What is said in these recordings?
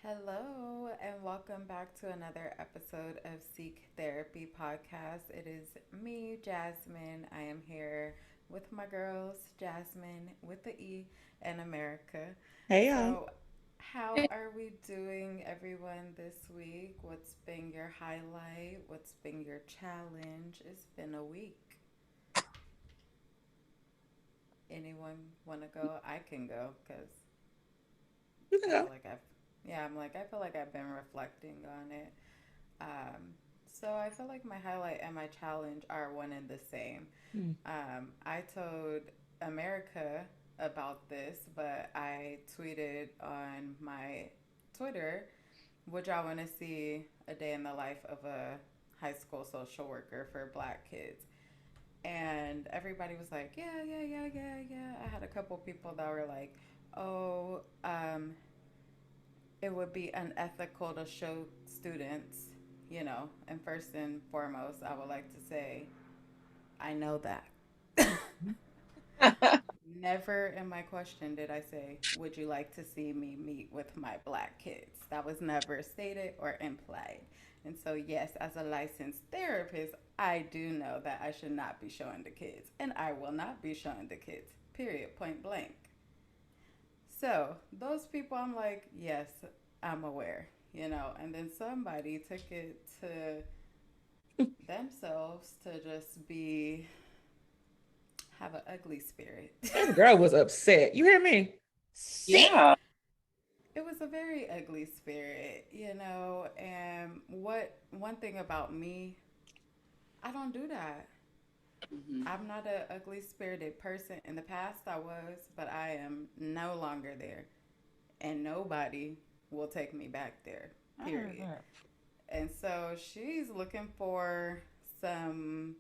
Hello, and welcome back to another episode of Seek Therapy Podcast. It is me, Jasmine. I am here with my girls, Jasmine with the E and America. Hey y'all. So, how are we doing, everyone, this week? What's been your highlight? What's been your challenge? It's been a week. Anyone want to go? I can go because You can I go. feel like I feel like I've been reflecting on it. So I feel like my highlight and my challenge are one and the same. Mm. I told America about this, but I tweeted on my Twitter, would y'all want to see a day in the life of a high school social worker for black kids? And everybody was like, yeah, yeah, yeah, yeah, yeah. I had a couple people that were like, oh, it would be unethical to show students, and first and foremost, I would like to say, I know that. Never in my question did I say, would you like to see me meet with my black kids? That was never stated or implied. And so, yes, as a licensed therapist, I do know that I should not be showing the kids. And I will not be showing the kids, period, point blank. So those people, I'm like, yes, I'm aware, And then somebody took it to themselves to just be have an ugly spirit. This girl was upset. You hear me? Sick. Yeah. It was a very ugly spirit. And what one thing about me, I don't do that. Hmm. I'm not a ugly spirited person. In the past, I was, but I am no longer there, and nobody will take me back there. I heard Period. that. And so she's looking for some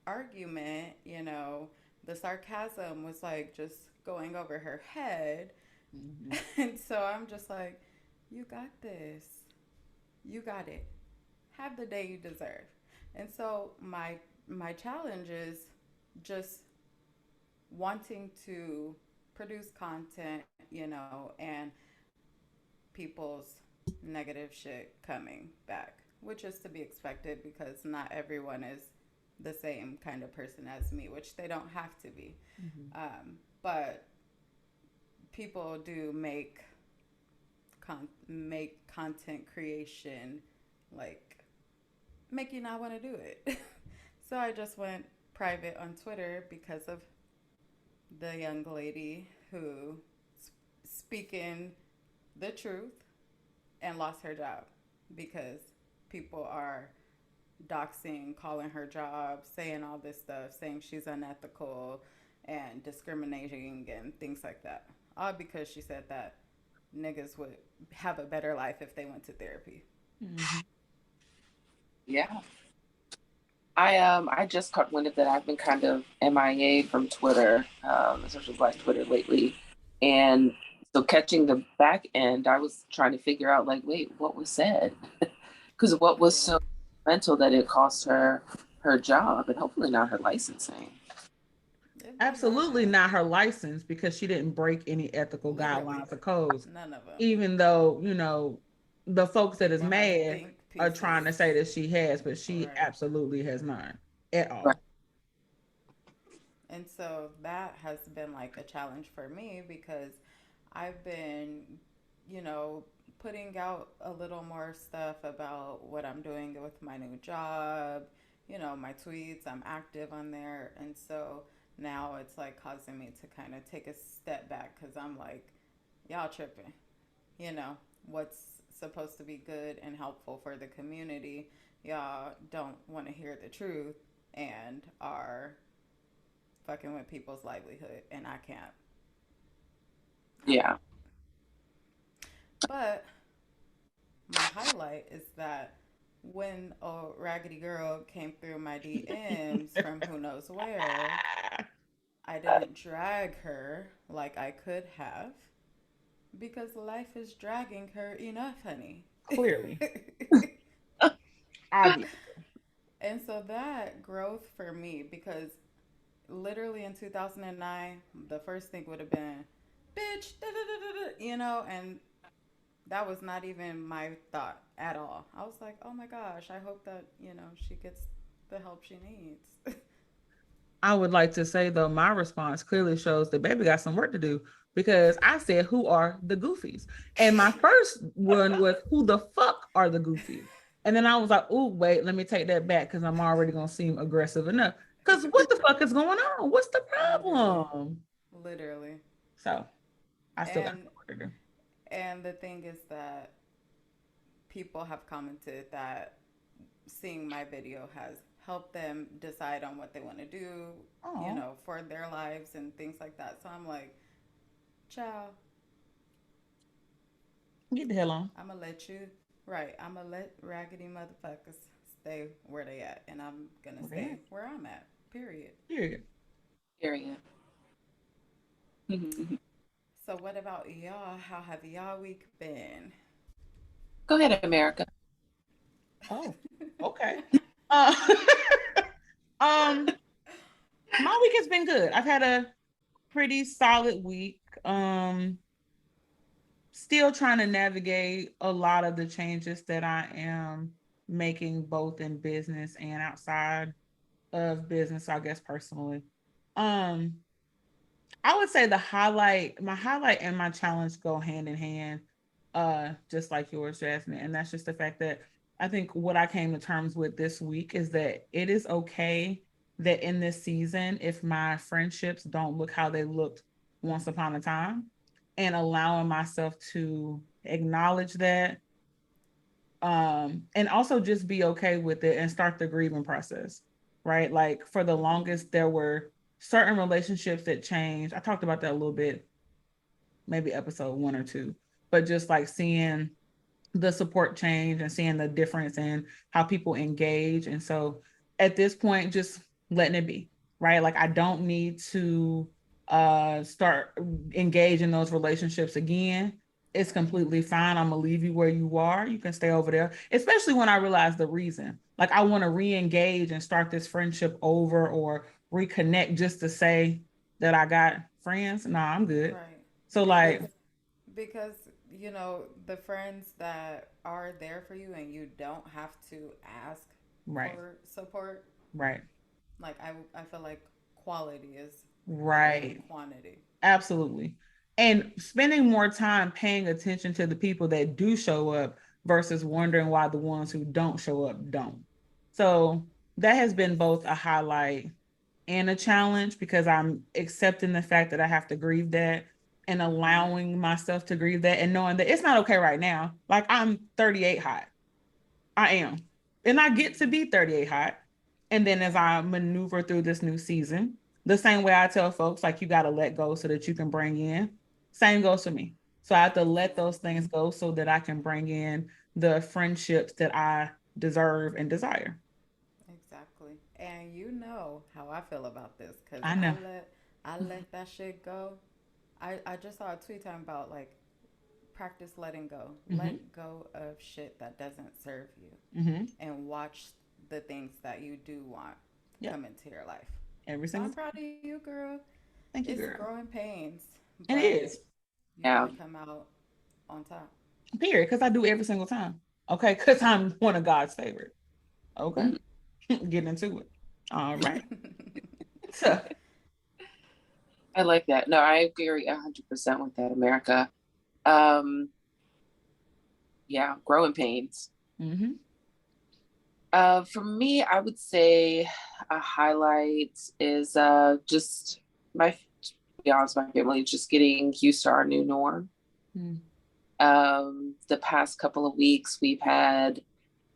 argument, The sarcasm was like just going over her head. Hmm. And so I'm just like, you got this. You got it. Have the day you deserve. And so my challenge is just wanting to produce content, and people's negative shit coming back, which is to be expected because not everyone is the same kind of person as me, which they don't have to be. Hmm. But people do make content creation like make you not want to do it. So I just went private on Twitter because of the young lady who speaking the truth and lost her job because people are doxing, calling her job, saying all this stuff, saying she's unethical and discriminating and things like that. All because she said that niggas would have a better life if they went to therapy. Hmm. Yeah. I just caught wind of that. I've been kind of MIA from Twitter, especially Black Twitter lately. And so catching the back end, I was trying to figure out like, wait, what was said? Because what was Literally. so mental that it cost her job and hopefully not her licensing. It did Absolutely not. not her license because she didn't break any ethical Literally. guidelines or codes. None of them. Even though, the folks that is People have mad think are trying pieces. to say that she has, but she Right. absolutely has not at Right. all. And so that has been like a challenge for me because I've been, you know, putting out a little more stuff about what I'm doing with my new job, my tweets. I'm active on there. And so now it's like causing me to kind of take a step back because I'm like, y'all tripping. What's supposed to be good and helpful for the community, y'all don't want to hear the truth and are fucking with people's livelihood, and I can't. I'm Yeah. out. But my highlight is that when a raggedy girl came through my DMs from who knows where, I didn't drag her like I could have because life is dragging her enough, honey. Clearly. Obvious. And so that growth for me, because literally in 2009, the first thing would have been, bitch, da, da, da, da, da, and That was not even my thought at all. I was like, oh my gosh, I hope that, she gets the help she needs. I would like to say though, my response clearly shows that baby got some work to do because I said, "Who are the goofies?" And my first one was, "Who the fuck are the goofies?" And then I was like, "Oh, wait, let me take that back because I'm already gonna seem aggressive enough." Because what the fuck is going on? What's the Literally. problem? Literally. So I still got And some work to do. and the thing is that people have commented that seeing my video has helped them decide on what they want to do, Oh, for their lives and things like that. So I'm like, ciao. get the hell on. I'm gonna let you, right? I'm gonna let raggedy motherfuckers stay where they at, and I'm gonna Okay. stay where I'm at. Period. Period. Period. So what about y'all? How have y'all week been? Go ahead, America. Oh, okay. Uh, um, my week has been good. I've had a pretty solid week. Still trying to navigate a lot of the changes that I am making both in business and outside of business, I guess personally. Um, I would say my highlight and my challenge go hand in hand, just like yours, Jasmine. And that's just the fact that I think what I came to terms with this week is that it is okay that in this season, if my friendships don't look how they looked once upon a time, and allowing myself to acknowledge that, and also just be okay with it and start the grieving process, right? Like for the longest, there were certain relationships that changed. I talked about that a little bit, maybe episode 1 or 2, but just like seeing the support change and seeing the difference in how people engage. And so at this point, just letting it be, right? Like I don't need to start engage in those relationships again. It's completely fine. I'm gonna leave you where you are. You can stay over there, especially when I realize the reason. Like I want to re-engage and start this friendship over or reconnect just to say that I got friends. Nah, I'm good. Right. So Because like, because the friends that are there for you and you don't have to ask right, for support. right, Like I feel like quality is better than right. quantity. Absolutely. And spending more time paying attention to the people that do show up versus wondering why the ones who don't show up don't. So that has been both a highlight and a challenge because I'm accepting the fact that I have to grieve that and allowing myself to grieve that and knowing that it's not okay right now. Like I'm 38 hot. I am. And I get to be 38 hot. And then as I maneuver through this new season, the same way I tell folks, like you got to let go so that you can bring in, same goes for me. So I have to let those things go so that I can bring in the friendships that I deserve and desire. Exactly. And you know how I feel about this because I I know. let I let that shit go. I just saw a tweet talking about like practice letting go. Mm-hmm. Let go of shit that doesn't serve you Mm-hmm. and watch the things that you do want Yep. come into your life. Every So I'm single proud of time. you, girl. Thank you, It's girl. growing pains, And it but is. you're Yeah. gonna come out on top. Period. Because I do every single time. Okay. Because I'm one of God's favorite. Okay. Mm. Getting into it. All right. So, I like that. No, I agree 100% with that, America. Um, yeah, growing pains. mm-hmm. For me, I would say a highlight is just to be honest, my family just getting used to our new norm. Mm-hmm. The past couple of weeks, we've had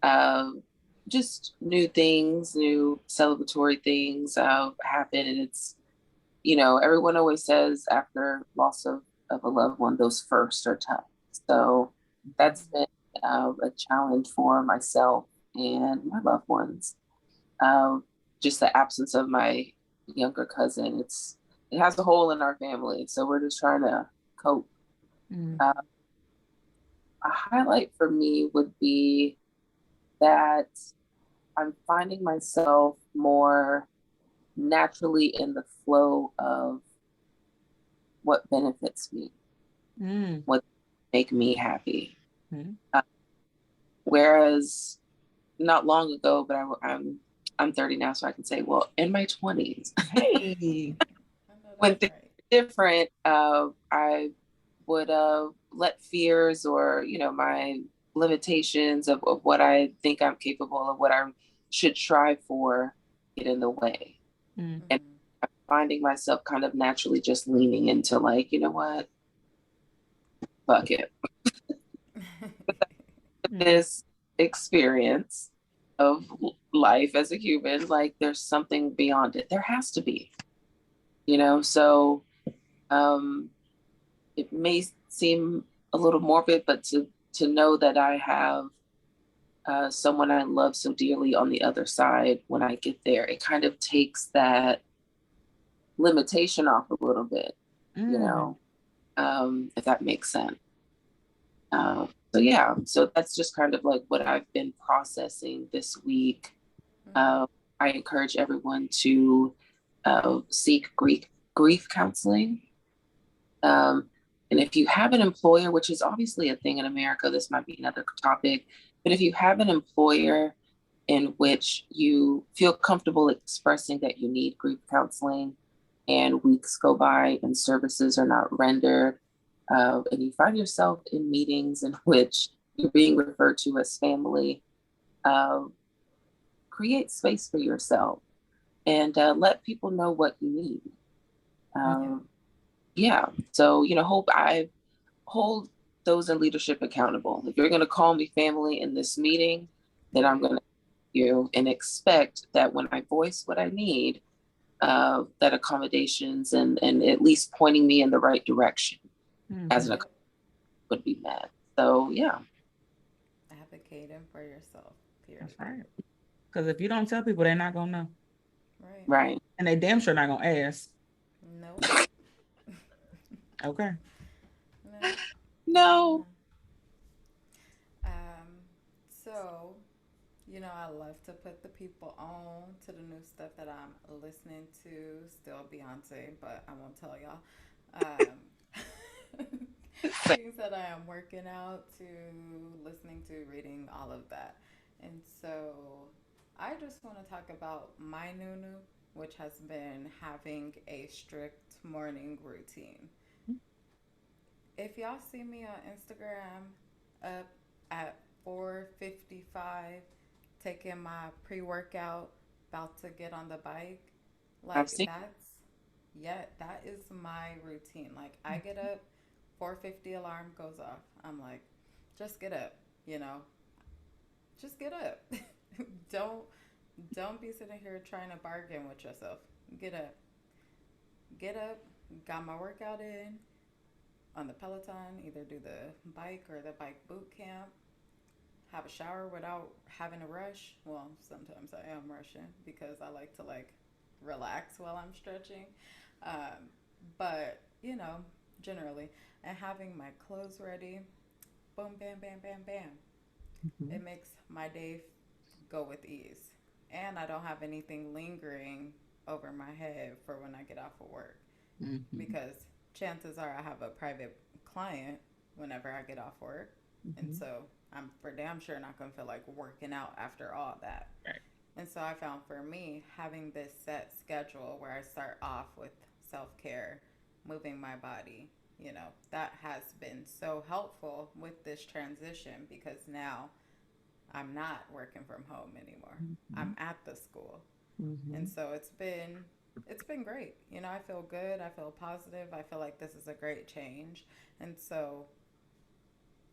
um, just new things, new celebratory things happen, and it's everyone always says after loss of a loved one, those first are tough. So that's been a challenge for myself and my loved ones. Um, just the absence of my younger cousin, it has a hole in our family, so we're just trying to cope. Mm-hmm. Uh, a highlight for me would be that I'm finding myself more naturally in the flow of what benefits me, Mm-hmm. what make me happy. Mm-hmm. Whereas not long ago, but I'm 30 now, so I can say, well, in my 20s, Hey. I know when that's things right. were different, I would let fears or my limitations of what I think I'm capable of, what I should strive for, get in the way. And Mm-hmm. I'm finding myself kind of naturally just leaning into like, you know what, fuck it. Mm-hmm. This experience of life as a human, like there's something beyond it. There has to be, so um it may seem a little morbid, but to know that I have someone I love so dearly on the other side when I get there, it kind of takes that limitation off a little bit, you Mm-hmm. know, if that makes sense. So yeah, so that's just kind of like what I've been processing this week. Mm-hmm. Uh, I encourage everyone to seek grief counseling. Um, and if you have an employer, which is obviously a thing in America, this might be another topic, but if you have an employer in which you feel comfortable expressing that you need grief counseling and weeks go by and services are not rendered, and you find yourself in meetings in which you're being referred to as family, uh, create space for yourself and let people know what you need. Yeah. Um, yeah. So, hope I hold those in leadership accountable. If you're going to call me family in this meeting, then I'm Right. going to you and expect that when I voice what I need, that accommodations and at least pointing me in the right direction as an Mm-hmm. Yep. would be met. So yeah, Advocating for yourself. That's Period. right. Because if you don't tell people, they're not gonna know, Right. right. and they damn sure not gonna ask. Nope. Okay. No. No. No. Um. So, I love to put the people on to the new stuff that I'm listening to. Still Beyonce, but I won't tell y'all. Things that I am working out to, listening to, reading, all of that. And so I just want to talk about my Nunu, which has been having a strict morning routine. If y'all see me on Instagram up at 4:55 taking my pre-workout, about to get on the bike, I've like seen. that is my routine. Like I get up, 4:50 alarm goes off. I'm like, just get up, you know. Just get up. don't don't be sitting here trying to bargain with yourself. Get up. Get up. Got my workout in on the Peloton, either do the bike or the bike boot camp, have a shower without having to rush. Well, sometimes I am rushing because I like to relax while I'm stretching. Um, but, generally, and having my clothes ready, boom, bam, bam, bam, bam. Mm-hmm. It makes my day go with ease. And I don't have anything lingering over my head for when I get off of work Mm-hmm. because chances are I have a private client whenever I get off work. And Mm-hmm. so I'm for damn sure not going to feel like working out after all that. Right. And so I found for me having this set schedule where I start off with self care, moving my body, that has been so helpful with this transition because now I'm not working from home anymore. Mm-hmm. I'm at the school. Mm-hmm. And so it's been great. I feel good. I feel positive. I feel like this is a great change. And so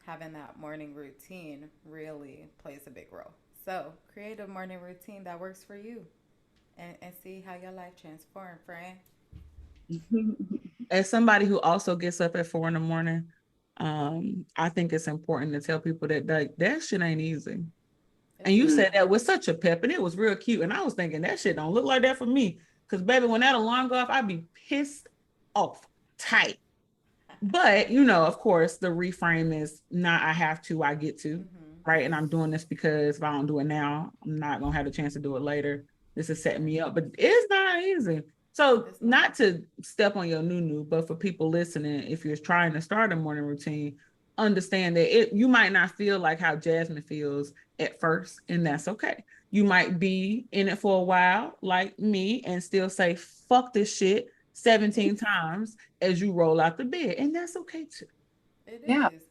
having that morning routine really plays a big role. So create a morning routine that works for you and see how your life transforms, friend. As somebody who also gets up at 4 in the morning, I think it's important to tell people that that shit ain't easy. And It's you said not. that with such a pep, and it was real cute. And I was thinking that shit don't look like that for me. Cause baby, when that alarm go off, I'd be pissed off, tight. But of course, the reframe is not I have to, I get to, Mm-hmm. right? And I'm doing this because if I don't do it now, I'm not gonna have the chance to do it later. This is setting Right. me up, but it's not easy. So It's not. not to step on your new, but for people listening, if you're trying to start a morning routine, understand that you might not feel like how Jasmine feels at first, and that's okay. You might be in it for a while, like me, and still say, fuck this shit 17 times as you roll out the bed. And that's okay too. It Yeah. is.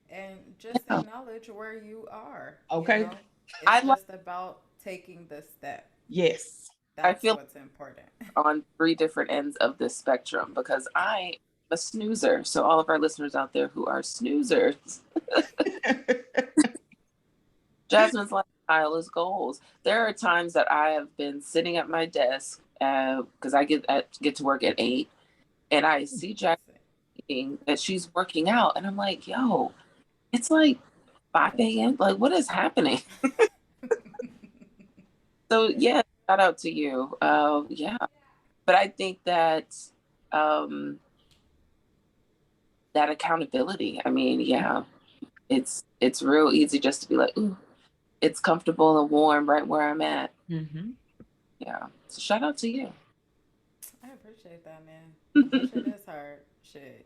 And just Yeah. acknowledge where you are, you Okay. know? It's I like, just about taking the step. Yes. I That's feel what's important. on three different ends of this spectrum because I am a snoozer. So all of our listeners out there who are snoozers, Jasmine's lifestyle is goals. There are times that I have been sitting at my desk because I get to work at 8, and I see Jasmine eating that she's working out, and I'm like, yo, it's like 5 a.m. Like, what is happening? So yeah, shout out to you. Yeah, but I think that um, that accountability. I mean, yeah, it's real easy just to be like, ooh, it's comfortable and warm right where I'm at. Mm-hmm. Yeah. So shout out to you. I appreciate that, man. That shit is hard. Shit.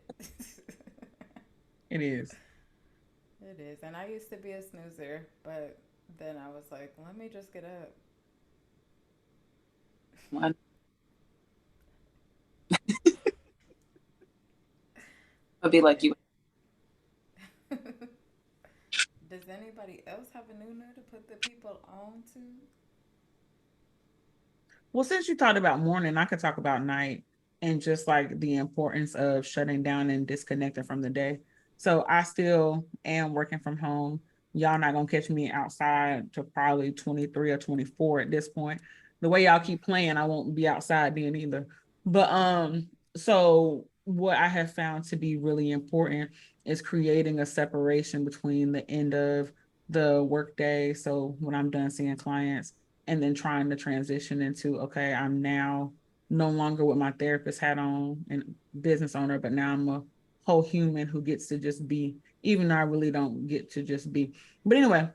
It is. It is. And I used to be a snoozer, but then I was like, let me just get up. One, I'll be like you. Does anybody else have a new to put the people on to? Well, since you talked about morning, I could talk about night and just like the importance of shutting down and disconnecting from the day. So I still am working from home. Y'all not gonna catch me outside to probably 23 or 24 at this point. The way y'all keep playing, I won't be outside then either. But so what I have found to be really important is creating a separation between the end of the workday. So when I'm done seeing clients and then trying to transition into, okay, I'm now no longer with my therapist hat on and business owner, but now I'm a whole human who gets to just be, even though I really don't get to just be. But anyway,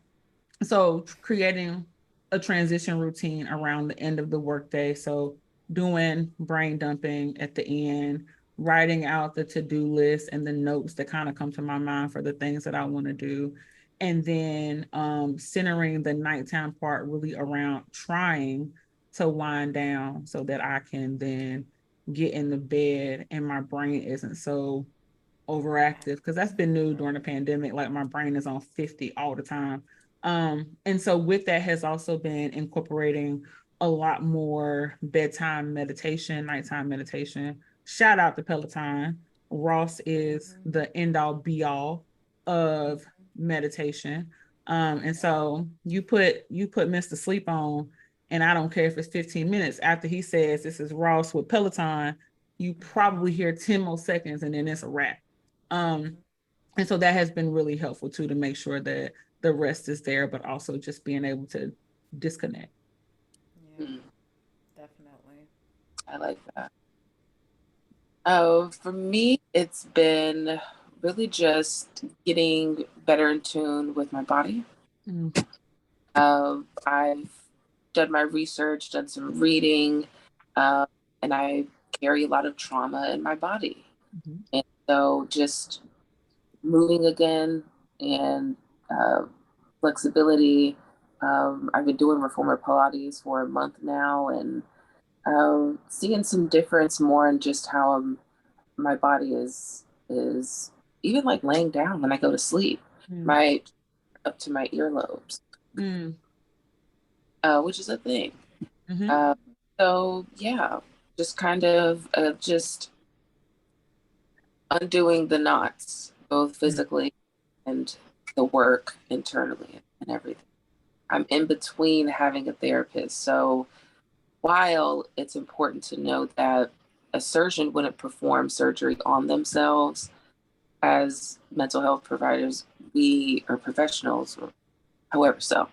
so creating a transition routine around the end of the workday. So doing brain dumping at the end, writing out the to-do list and the notes that kind of come to my mind for the things that I want to do. And then centering the nighttime part really around trying to wind down so that I can then get in the bed and my brain isn't so overactive, because that's been new during the Right. pandemic. Like my brain is on 50 all the time. And so with that has also been incorporating a lot more bedtime meditation, nighttime meditation. Shout out to Peloton. Ross is Mm-hmm. the end all be all of Mm-hmm. meditation. And Yeah. so you put Mr. Sleep on, and I don't care if it's 15 minutes after he says this is Ross with Peloton, you probably Mm-hmm. hear 10 more seconds and then it's a wrap. Um, Mm-hmm. and so that has been really helpful too, to make sure that the rest is there, but also just being able to disconnect. Yeah. Mm, Definitely. I like that. Oh, for me, it's been really just getting better in tune with my body. Mm-hmm. I've done my research, done some reading, uh, and I carry a lot of trauma in my body. And so just moving again and uh, flexibility. I've been doing reformer Pilates for a month now and seeing some difference more in just how my body is even like laying down when I go to sleep. Mm-hmm. My up to my earlobes, which is a thing. Mm-hmm. Uh, so yeah, just kind of just undoing the knots, both physically and the work internally and everything. I'm in between having a therapist. So while it's important to note that a surgeon wouldn't perform surgery on themselves, as mental health providers, we are professionals, however, so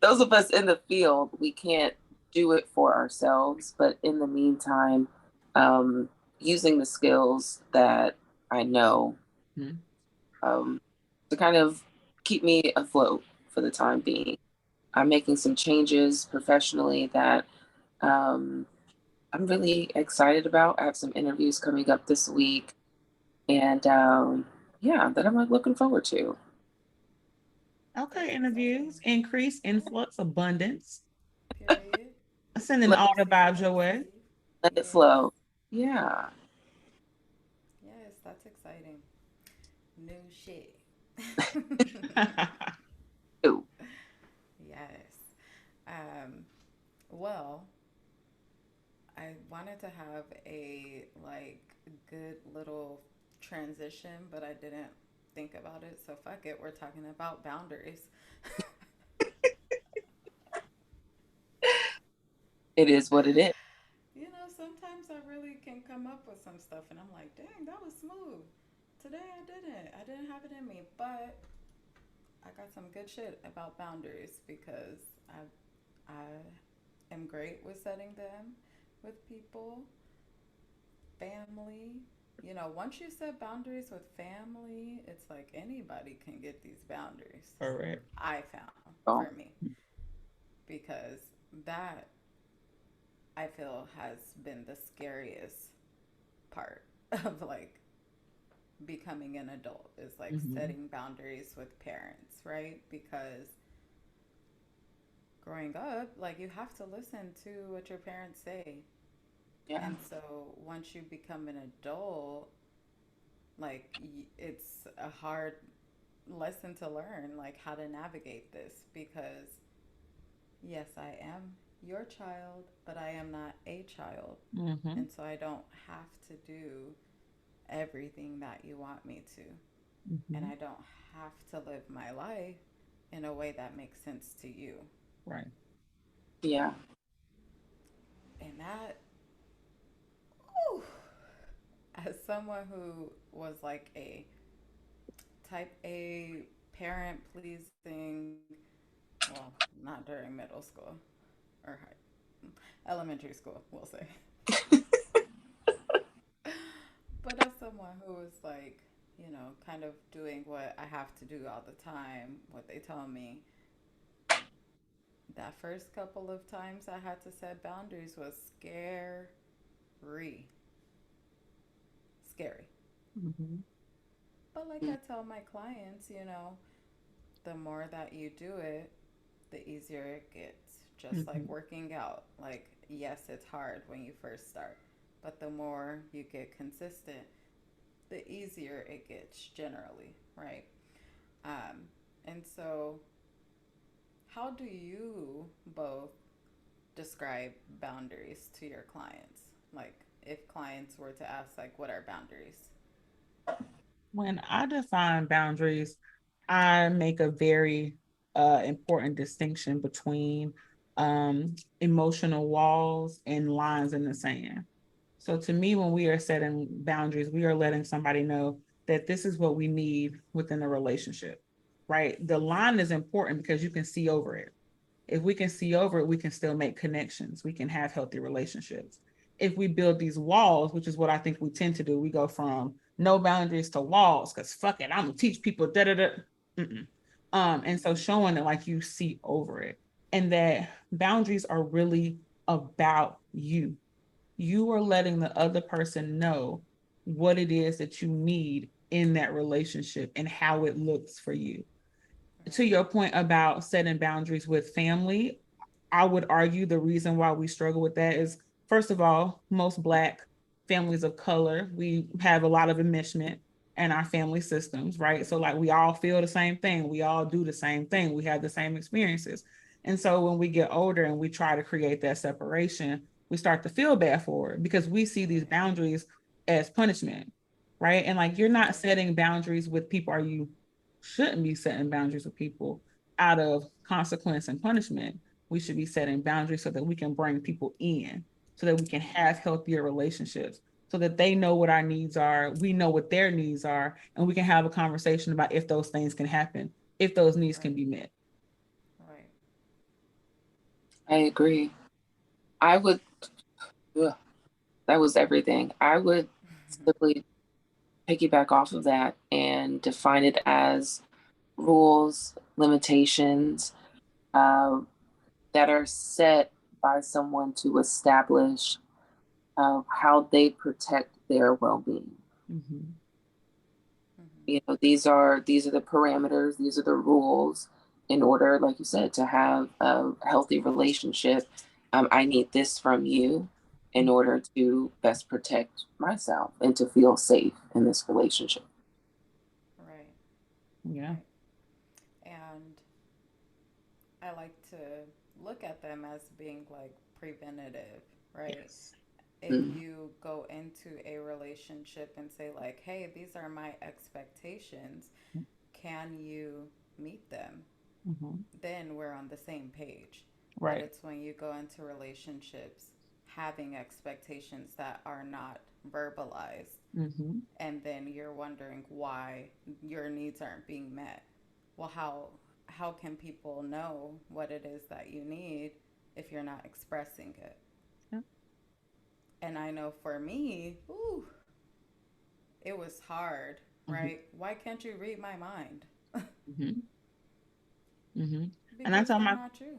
those of us in the field, we can't do it for ourselves. But in the meantime, um, using the skills that I know Mm-hmm. um, to kind of keep me afloat for the time being. I'm making some changes professionally that um, I'm really excited about. I have some interviews coming up this week. And yeah, that I'm like looking forward to. Okay, That's interviews, exciting. increase, influx, abundance. Period. Sending Let, all the Receive vibes and your way. receive. let it Yes. flow. Yeah. Yes, that's exciting. New shit. Ooh. Yes. Um, well, I wanted to have a like good little transition, but I didn't think about it. So fuck it. We're talking about boundaries. It is what it is. You know, sometimes I really can come up with some stuff and I'm like, dang, that was smooth. Today I didn't. I didn't have it in me, but I got some good shit about boundaries because I am great with setting them with people, family. You know, once you set boundaries with family, it's like anybody can get these boundaries. Correct. I found Oh, for me because that I feel has been the scariest part of like becoming an adult is like Hmm. setting boundaries with parents, right? Because growing up, like you have to listen to what your parents say. yeah. And so once you become an adult, like it's a hard lesson to learn, like how to navigate this because yes, I am your child, but I am not a child. Hmm. And so I don't have to do everything that you want me to. And Hmm. I don't have to live my life in a way that makes sense to you. Right. Yeah. And that, ooh, as someone who was like a type A parent pleasing, well, not during middle school or elementary school, we'll say. But as someone who was like, you know, kind of doing what I have to do all the time, what they tell me, that first couple of times I had to set boundaries was scary. Hmm. But like I tell my clients, you know, the more that you do it, the easier it gets. Just like Hmm. working out. Like, yes, it's hard when you first start, but the more you get consistent, the easier it gets generally, right? Um, and so, how do you both describe boundaries to your clients? Like, if clients were to ask, like, what are boundaries? When I define boundaries, I make a very important distinction between emotional walls and lines in the sand. So, to me, when we are setting boundaries, we are letting somebody know that this is what we need within a relationship, right? The line is important because you can see over it. If we can see over it, we can still make connections. We can have healthy relationships. If we build these walls, which is what I think we tend to do, we go from no boundaries to walls because fuck it, I'm gonna teach people da da da. And so Mm-hmm. showing that like you see over it and that boundaries are really about you. You are letting the other person know what it is that you need in that relationship and how it looks for you. To Right. your point about setting boundaries with family, I would argue the reason why we struggle with that is, first of all, most Black families of color, we have a lot of enmeshment in our family systems, right? So, like, we all feel the same thing, we all do the same thing, we have the same experiences. And so, when we get older and we try to create that separation, we start to feel bad for it because we see these Right. boundaries as punishment, right? And like, you're not Right. setting boundaries with people, or you shouldn't be setting boundaries with people out of consequence and punishment. We should be setting boundaries so that we can bring people in, so that we can have Mm-hmm. healthier relationships, so that they know what our needs are, we know what their needs are, and we can have a conversation about if those things can happen, if those needs can Right. be met. Right. I agree. I would, ugh, that was everything. I would simply piggyback off of that and define it as rules, limitations uh, that are set by someone to establish how they protect their well being. Mhm. You know, these are the parameters, these are the rules in order, like you said, to have a healthy relationship. I need this from you in order to best protect myself and to feel safe in this relationship. Right. Yeah. Right. And I like to look at them as being like preventative, right? Yes. If Mm. you go into a relationship and say, like, hey, these are my expectations, can you meet them? Mm-hmm. Then we're on the same page. But Right. it's when you go into relationships having expectations that are not verbalized, Mm-hmm. and then you're wondering why your needs aren't being met. Well, how can people know what it is that you need if you're not expressing it? Yeah. And I know for me, ooh, it was hard, Mm-hmm. right? Why can't you read my mind? Mm-hmm. Mm-hmm. And I Because tell they're my, not you.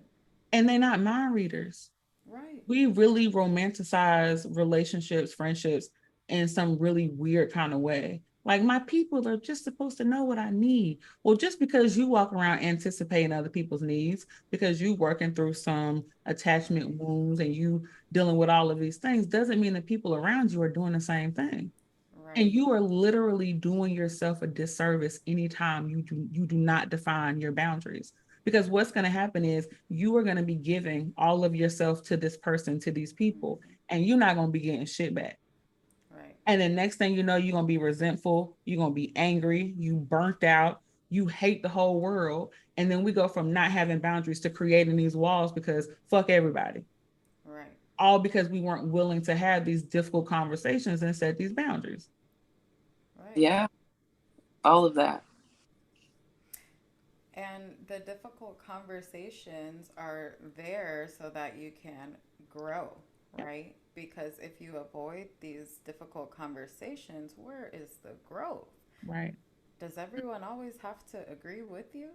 and they're not mind readers. Right. We really romanticize relationships, friendships in some really weird kind of way. Like my people are just supposed to know what I need. Well, just because you walk around anticipating other people's needs, because you working through some attachment Right. wounds and you dealing with all of these things, doesn't mean that people around you are doing the same thing. And Right. you are literally doing yourself a disservice anytime you do not define your boundaries. Because what's going to happen is you are going to be giving all of yourself to this person, to these people, Mm-hmm. and you're not going to be getting shit back. Right. And then next thing you know, you're going to be resentful, you're going to be angry, you burnt out, you hate the whole world. And then we go from not having boundaries to creating these walls because fuck everybody. Right. All because we weren't willing to have these difficult conversations and set these boundaries. Right. Yeah, all of that. And the difficult conversations are there so that you can grow, Yep. right? Because if you avoid these difficult conversations, where is the growth? Right. Does everyone always have to agree with you?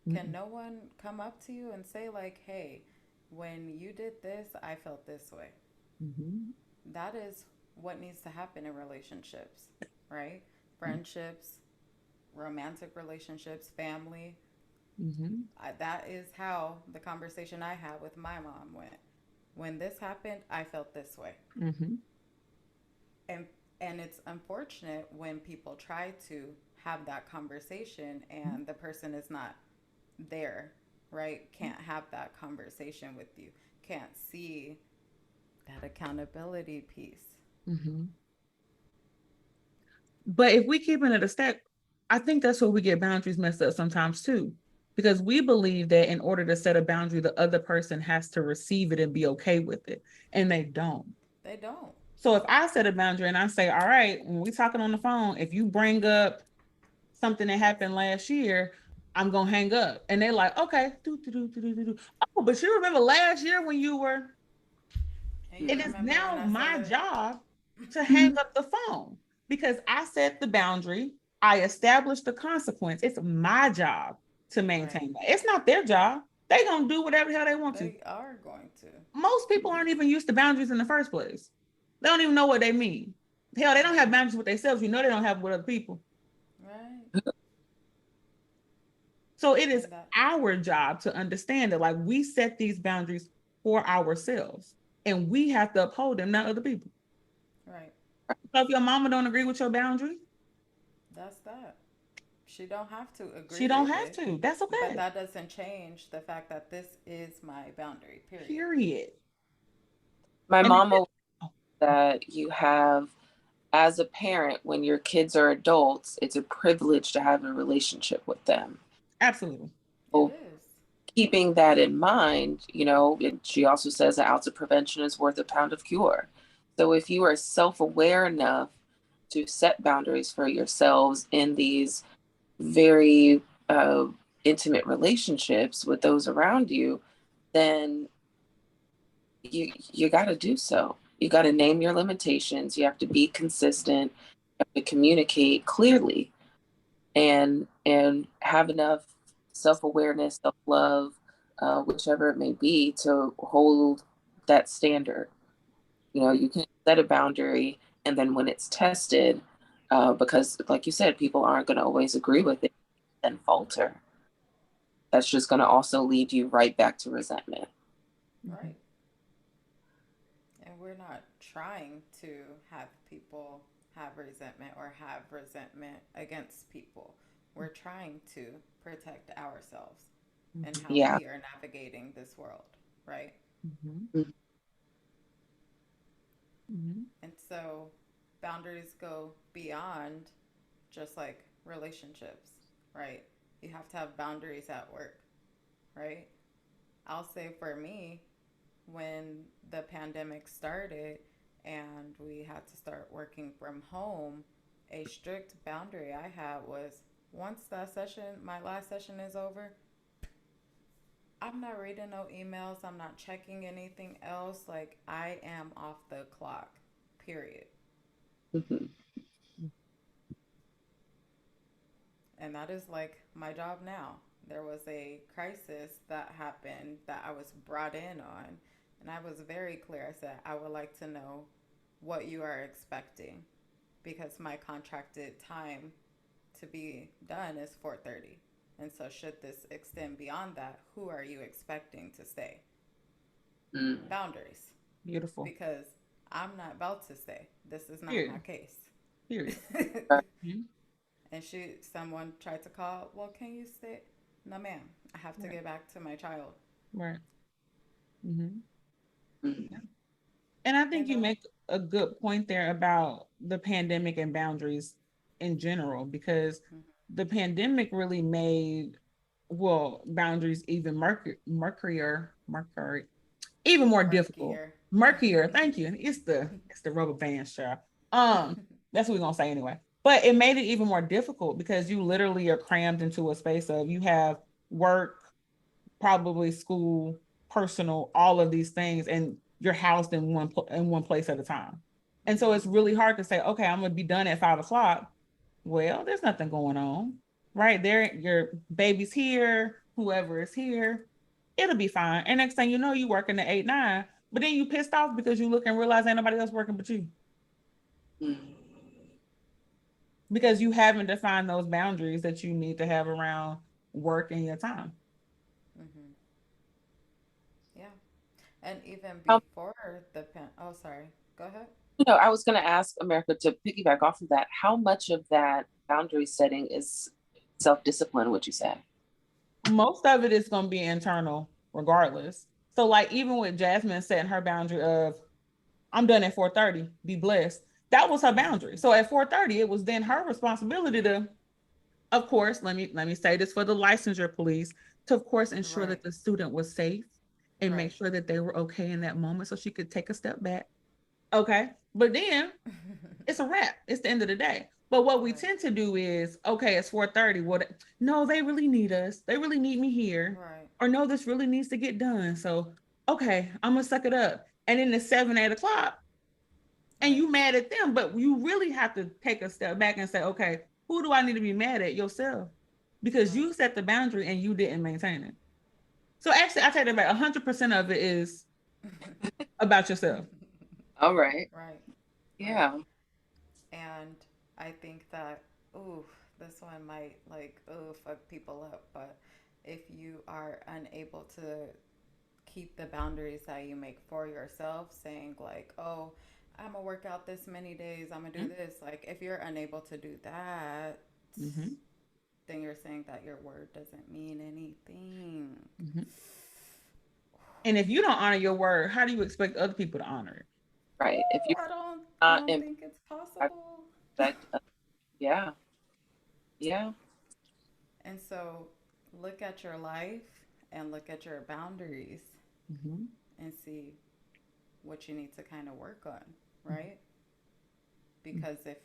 Can Mm-mm. no one come up to you and say, like, hey, when you did this, I felt this way? Mm-hmm. That is what needs to happen in relationships, right? Friendships, romantic relationships, family. Mm-hmm. That is how the conversation I had with my mom went. When this happened, I felt this way. Mm-hmm. And and it's unfortunate when people try to have that conversation and the person is not there, right? Can't have that conversation with you. Can't see that accountability piece. Mm-hmm. But if we keeping it a stack, I think that's where we get boundaries messed up sometimes too. Because we believe that in order to set a boundary, the other person has to receive it and be okay with it. And they don't. They don't. So if I set a boundary and I say, all right, when we talking on the phone, if you bring up something that happened last year, I'm gonna hang up. And they're like, okay, do, do, do, do, do, do. Oh, but you remember last year when you were, And you it Mm. is remember when now I said my it? job to hang up the phone because I set the boundary. I established the consequence. It's my job to Right. maintain that. It's not their job. They gonna do whatever the hell they want to. They are going to. Most people aren't even used to boundaries in the first place. They don't even know what they mean. Hell, they don't have Right. boundaries with themselves. You know they don't have with other people. Right. So it is And that, our job to understand that like we set these boundaries for ourselves and we have to uphold them, not other people. right. So if your mama don't agree with your boundary, That's that. She don't have to she agree don't with have it, to. That's but okay. that doesn't change the fact that this is my boundary, period. Period. My And mom it, always oh, said that you have, as a parent, when your kids are adults, it's a privilege to have a relationship with them. absolutely. It So is. keeping that in mind, you know, she also says an ounce of prevention is worth a pound of cure. So if you are self-aware enough to set boundaries for yourselves in these very intimate relationships with those around you, then you got to do so. You got to name your limitations. You have to be consistent. You have to communicate clearly, and have enough self awareness, self love, whichever it may be, to hold that standard. You know, you can set a boundary, and then when it's tested, because, like you said, people aren't going to always agree with it and falter. That's just going to also lead you right back to resentment. Right. And we're not trying to have people have resentment or have resentment against people. We're trying to protect ourselves and Mhm. how Yeah. we are navigating this world, right? Mhm. Mhm. Mhm. And so boundaries go beyond just like relationships, right? You have to have boundaries at work, right? I'll say for me, when the pandemic started and we had to start working from home, a strict boundary I had was once that session, my last session is over, I'm not reading no emails, I'm not checking anything else. Like, I am off the clock, period. Mhm. And that is like my job now. There was a crisis that happened that I was brought in on, and I was very clear. I said, I would like to know what you are expecting because my contracted time to be done is 4:30. And so should this extend beyond that, who are you expecting to stay? Mm. Boundaries. Beautiful. Because I'm not about to stay. This is not my Period. case. Period. Right. Mhm. And someone tried to call, well, can you stay? No, ma'am. I have to Right. get back to my child. Right. Mhm. Yeah. Mm. And I think And you make a good point there about the pandemic and boundaries in general, because mhm, the pandemic really made, well, boundaries even mercury, even more difficult. murkier. Murkier, thank you. It's the rubber band, sure. That's what we're gonna say anyway. But it made it even more difficult because you literally are crammed into a space of you have work, probably school, personal, all of these things, and you're housed in one place at a time. And so it's Mhm. really hard to say, okay, I'm gonna be done at 5 o'clock. Well, there's nothing going on, right? There, your baby's here, whoever is here, it'll be fine. And next thing you know, you working at 8, 9, but then you pissed off because you look and realize ain't nobody else working but you Mm. because you haven't defined those boundaries that you need to have around work and your time. Mhm. Yeah. And even How, before oh, sorry. Go ahead. I was going to ask America to piggyback off of that. How much of that boundary setting is self discipline, would you say? Most of it is going to be internal regardless. So like even with Jasmine setting her boundary of I'm done at 4:30, be blessed. That was her boundary. So at 4:30, it was then her responsibility to, of course, let me say this for the licensure police, to of course ensure Right. that the student was safe and make Right. sure that they were okay in that moment so she could take a step back. Okay. But then it's a wrap. It's the end of the day. But what we Right. tend to do is, okay, it's 4:30. What no, they really need us. They really need me here. Right. Or no, this really needs to get done. So okay, I'm gonna suck it up. And then it's 7, 8 o'clock, and Right. you mad at them, but you really have to take a step back and say, okay, who do I need to be mad at? Yourself. Because Right. you set the boundary and you didn't maintain it. So actually I take that back. 100% of it is about yourself. All right. Right. Right. Yeah. And I think that, ooh, this one might like, ooh, fuck people up. But if you are unable to keep the boundaries that you make for yourself, saying like, oh, I'm gonna work out this many days, I'm gonna do this. Like, if you're unable to do that, Mm-hmm. then you're saying that your word doesn't mean anything. Mm-hmm. And if you don't honor your word, how do you expect other people to honor it? Right. If Ooh, you're I not don't in think it's possible. effect, yeah. Yeah. And so look at your life and look at your boundaries Mm-hmm. and see what you need to kind of work on, right? Because if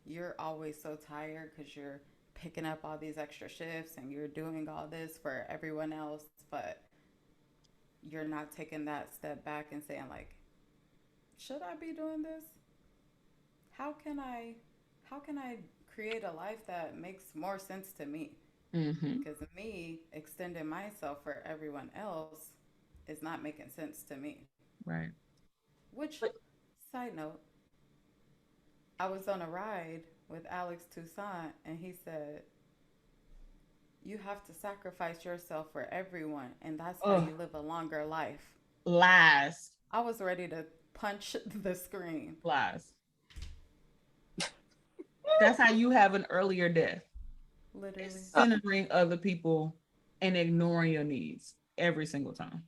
you're always so tired because you're picking up all these extra shifts and you're doing all this for everyone else, but you're not taking that step back and saying like, should I be doing this? How can I how can I create a life that makes more sense to me? Mm-hmm. Because me extending myself for everyone else is not making sense to me. Right. Which, But side note, I was on a ride with Alex Toussaint, and he said, "You have to sacrifice yourself for everyone, and that's how Oh, you live a longer life." lies, I was ready to punch the screen. lies. That's how you have an earlier death. Literally. It's Centering other people and ignoring your needs every single time.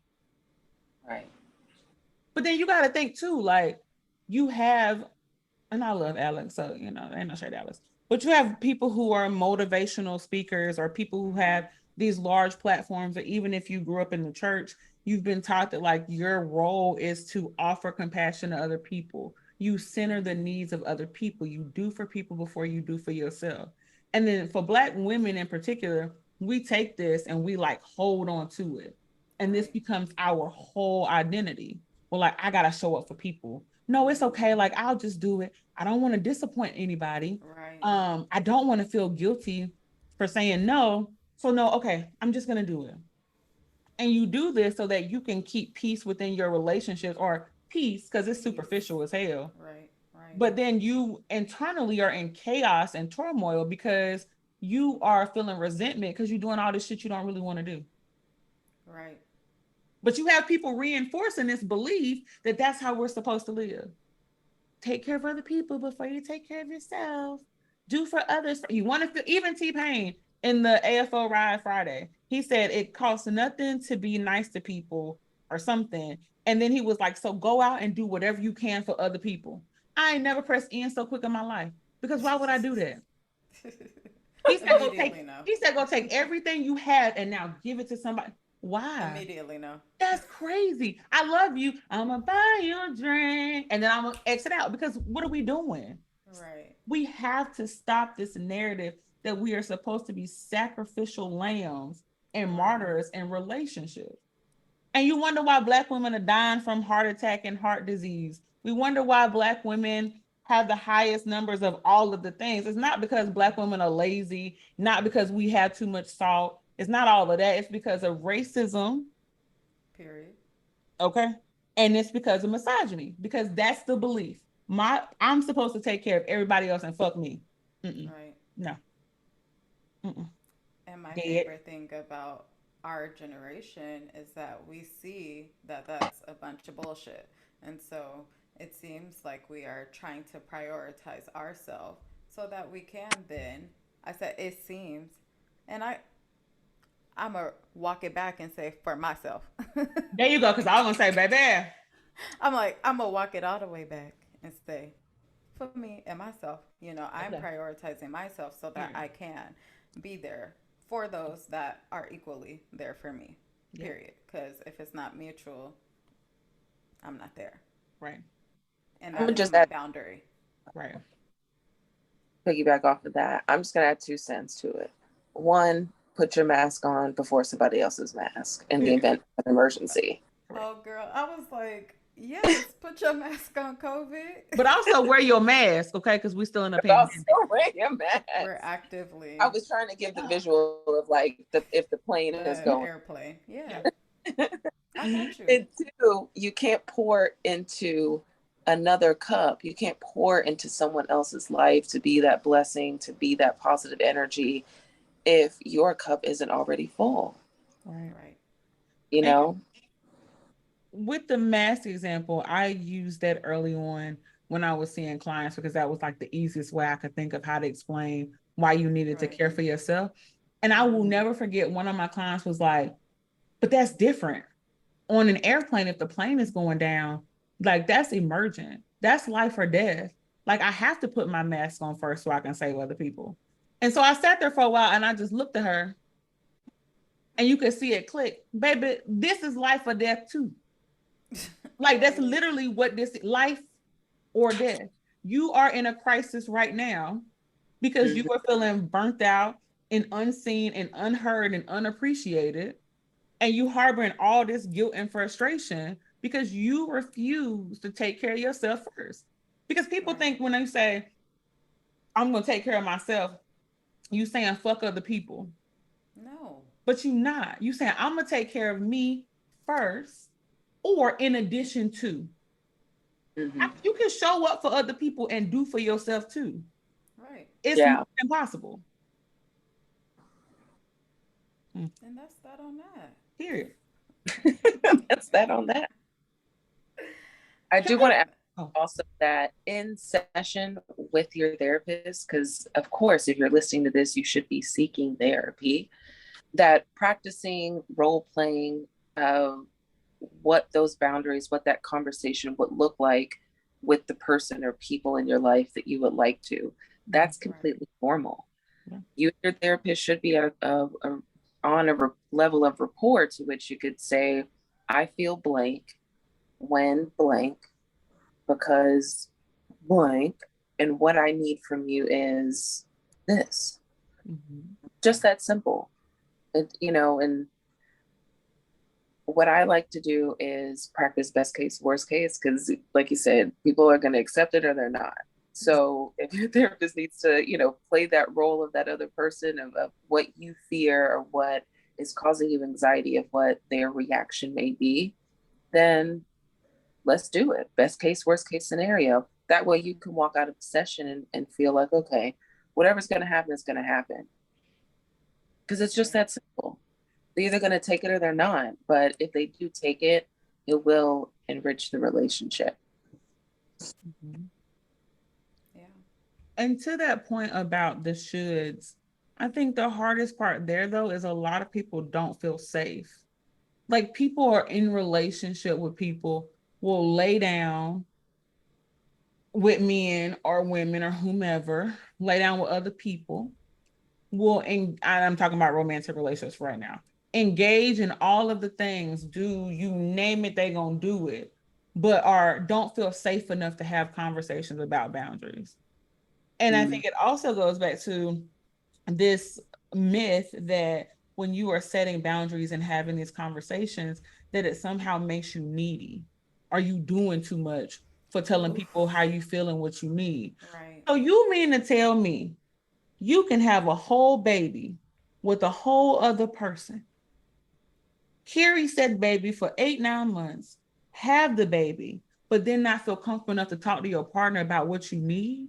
right. But then you got to think too, like you have, and I love Alex, so you know, ain't no shade Alex. But you have people who are motivational speakers or people who have these large platforms, or even if you grew up in the church, you've been taught that like your role is to offer compassion to other people. You center the needs of other people. You do for people before you do for yourself. And then for Black women in particular, we take this and we like hold on to it. And this Right. becomes our whole identity. Well, like, I got to show up for people. No, it's okay. Like, I'll just do it. I don't want to disappoint anybody. Right. I don't want to feel guilty for saying no. So no, okay, I'm just gonna do it. And you do this so that you can keep peace within your relationships, or peace because it's Peace. superficial as hell. Right. Right. But then you internally are in chaos and turmoil because you are feeling resentment because you're doing all this shit you don't really want to do. Right. But you have people reinforcing this belief that that's how we're supposed to live. Take care of other people before you take care of yourself. Do for others. You want to feel, even T-Pain in the AFO Ride Friday, he said it costs nothing to be nice to people or something. And then he was like, so go out and do whatever you can for other people. I ain't never pressed in so quick in my life because why would I do that? He said go Immediately take, no. he said go take everything you have and now give it to somebody. Why? Immediately no. That's crazy. I love you. I'm gonna buy you a drink and then I'm gonna exit out because what are we doing? Right. We have to stop this narrative that we are supposed to be sacrificial lambs and Right. martyrs in relationships. And you wonder why Black women are dying from heart attack and heart disease. We wonder why Black women have the highest numbers of all of the things. It's not because Black women are lazy, not because we have too much salt. It's not all of that. It's because of racism. Period. Okay. And it's because of misogyny, because that's the belief. I'm supposed to take care of everybody else and fuck me. Mm-mm. Right. No. Mm-mm. And my Dead. favorite thing about our generation is that we see that that's a bunch of bullshit. And so it seems like we are trying to prioritize ourselves so that we can then, I said it seems, and I'm going to walk it back and say for myself. There you go. Because I was going to say, baby. I'm like, I'm going to walk it all the way back and say for me and myself, I'm Okay. prioritizing myself so that Period. I can be there for those that are equally there for me. Yeah. Period. Because if it's not mutual, I'm not there. Right. And I'm gonna that is just my add, boundary. Right. piggyback off of that. I'm just gonna add 2 cents to it. One, put your mask on before somebody else's mask in the Period. event of an emergency. Correct. Oh, girl, I was like, yes, put your mask on, COVID. But also wear your mask, okay? Because we're still in a Also, pandemic. wear your mask. We're I actively was trying to give the visual of like if the plane is the going. airplane. Yeah, Yeah. I got you. And two, you can't pour into another cup. You can't pour into someone else's life to be that blessing, to be that positive energy if your cup isn't already full, Right. Right. you And know? with the mask example, I used that early on when I was seeing clients because that was like the easiest way I could think of how to explain why you needed to Right. care for yourself. And I will never forget one of my clients was like, but that's different. On an airplane, if the plane is going down, like that's emergent. That's life or death. Like I have to put my mask on first so I can save other people. And so I sat there for a while and I just looked at her and you could see it click. Baby, this is life or death too. Like that's literally what this life or death. You are in a crisis right now because you are feeling burnt out and unseen and unheard and unappreciated. And you harboring all this guilt and frustration because you refuse to take care of yourself first. Because people Right. think when they say, I'm going to take care of myself, you saying fuck other people. No. But you not. You saying, I'm going to take care of me first or in addition to. Mm-hmm. You can show up for other people and do for yourself too. Right. It's more than possible. And that's that on that. Period. That's that on that. I Can do want to add oh, also that in session with your therapist, because of course, if you're listening to this, you should be seeking therapy, that practicing role playing of what those boundaries, what that conversation would look like with the person or people in your life that you would like to, that's Right. completely normal. Yeah. You and your therapist should be on a level of rapport to which you could say, I feel blank when blank because blank, and what I need from you is this. Mhm. Just that simple. And what I like to do is practice best case, worst case, because like you said, people are going to accept it or they're not. So if your therapist needs to, play that role of that other person of what you fear or what is causing you anxiety of what their reaction may be, then let's do it. Best case, worst case scenario. That way you can walk out of the session and feel like, okay, whatever's going to happen is going to happen. Because it's just Right. that simple. They're either going to take it or they're not. But if they do take it, it will enrich the relationship. Mhm. Yeah. And to that point about the shoulds, I think the hardest part there though is a lot of people don't feel safe. Like people are in relationship with people will lay down with men or women or whomever, lay down with other people, and I'm talking about romantic relationships right now. Engage in all of the things, do you name it, they gonna do it, but don't feel safe enough to have conversations about boundaries. And I think it also goes back to this myth that when you are setting boundaries and having these conversations, that it somehow makes you needy. Are you doing too much for telling Oof. people how you feel and what you need? Right. So you mean to tell me you can have a whole baby with a whole other person, carry said baby for 8, 9 months, have the baby, but then not feel comfortable enough to talk to your partner about what you need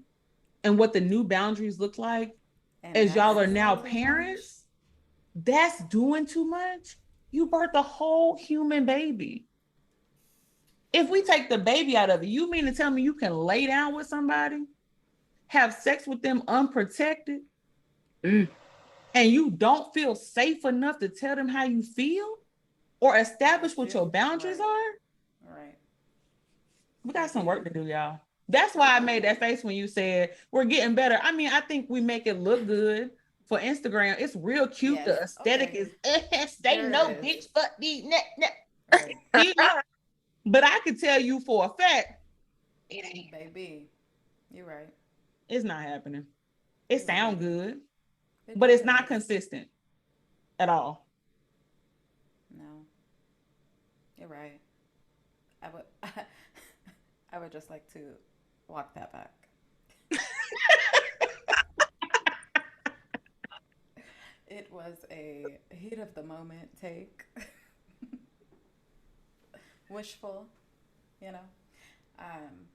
and what the new boundaries look like And as that's y'all are still now too much. parents? That's doing too much. You birthed a whole human baby. If we take the baby out of it, you mean to tell me you can lay down with somebody, have sex with them unprotected, Mm. and you don't feel safe enough to tell them how you feel or How you establish what your feel. boundaries Right. are? Right. We got some work Baby. to do, y'all. That's why I made that face when you said we're getting better. I mean, I think we make it look good for Instagram. It's real cute. Yes. The aesthetic Okay. is say There it no, is. bitch, fuck these Right. cute. But I can tell you for a fact, it ain't. Baby. You're right. It's not happening. It You're right. sounds good, It but it's does. not consistent at all. No. You're right. I would I would just like to walk that back. It was a heat of the moment take. Wishful, you know. Um,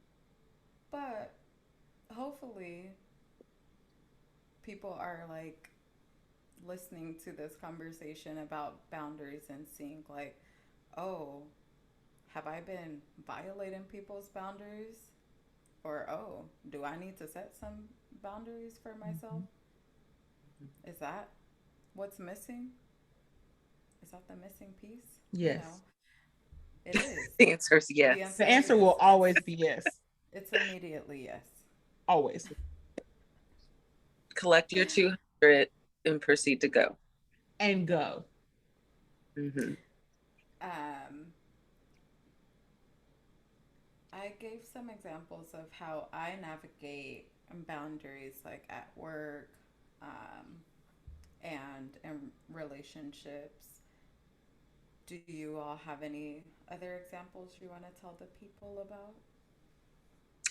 but hopefully people are like listening to this conversation about boundaries and seeing like, oh, have I been violating people's boundaries? Or oh, do I need to set some boundaries for myself? Mhm. Is that what's missing? Is that the missing piece? You know, Yes. it is. The answer is The yes. The answer is answer yes. will always be yes. It's immediately yes. Always. Collect your 200 and proceed to go. And go. Mm-hmm. Um, I gave some examples of how I navigate boundaries, like at work, um, and in relationships. Do you all have any other examples you want to tell the people about?